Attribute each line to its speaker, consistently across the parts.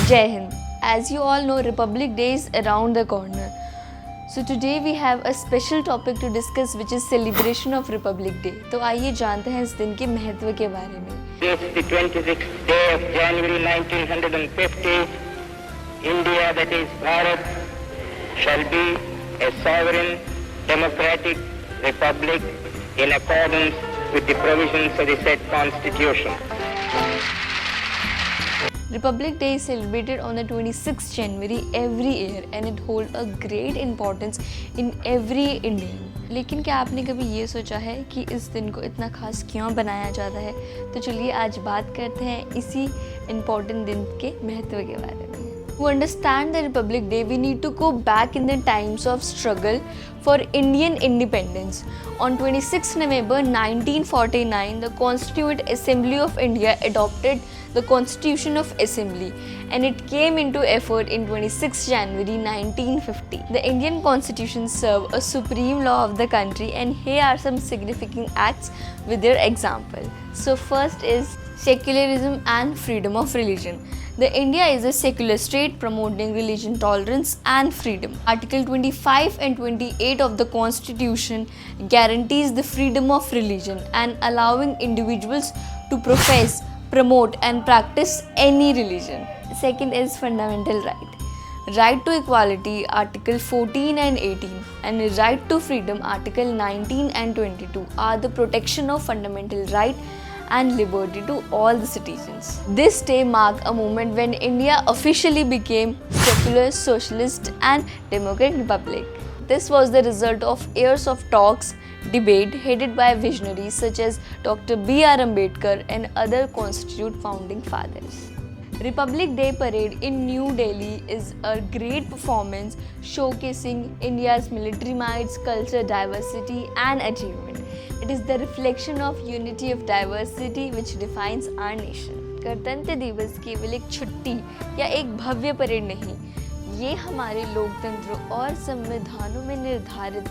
Speaker 1: Jai Hind. As you all know, Republic Day is around the corner. So today we have a special topic to discuss, which is celebration of Republic Day. तो आइए जानते हैं इस दिन के महत्व के बारे में.
Speaker 2: This the 26th day of January 1950, India, that is Bharat, shall be a sovereign, democratic republic in accordance with the provisions of the said constitution.
Speaker 1: Republic Day is celebrated on the 26th January every year and it holds a great importance in every Indian. लेकिन क्या आपने कभी ये सोचा है कि इस दिन को इतना खास क्यों बनाया जाता है? तो चलिए आज बात करते हैं इसी इम्पोर्टेंट दिन के महत्व के बारे में. To understand the Republic Day, we need to go back in the times of struggle for Indian independence. On 26 November 1949, the Constituent Assembly of India adopted the Constitution of Assembly and it came into effect in 26 January 1950. The Indian Constitution served a supreme law of the country, and here are some significant acts with their example. So first is secularism and freedom of religion. The India is a secular state promoting religion tolerance and freedom. Article 25 and 28 of the Constitution guarantees the freedom of religion and allowing individuals to profess, promote and practice any religion. Second is fundamental right. Right to equality, Article 14 and 18, and right to freedom, Article 19 and 22, are the protection of fundamental right and liberty to all the citizens. This day marked a moment when India officially became secular, socialist and democratic republic. This was the result of years of talks, debate headed by visionaries such as Dr. B.R. Ambedkar and other constitute founding fathers. Republic Day Parade in New Delhi is a great performance showcasing India's military might, culture, diversity and achievement. It is the reflection of unity of diversity which defines our nation. गणतंत्र दिवस केवल एक छुट्टी या एक भव्य parade नहीं, ये हमारे लोकतंत्र और संविधानों में निर्धारित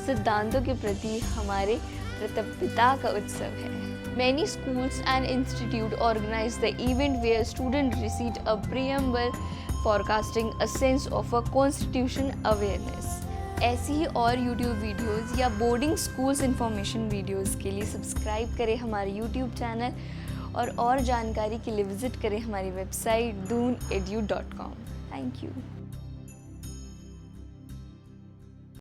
Speaker 1: सिद्धांतों के प्रति हमारे प्रतिबद्धता का उत्सव है. Many schools and institutes organize the event where students recite a preamble forecasting a sense of a constitution awareness. ऐसी ही और YouTube वीडियोस या बोर्डिंग स्कूल्स इंफॉर्मेशन वीडियोस के लिए सब्सक्राइब करें हमारे YouTube चैनल और जानकारी के लिए विजिट करें हमारी वेबसाइट doonedu.com. Thank you.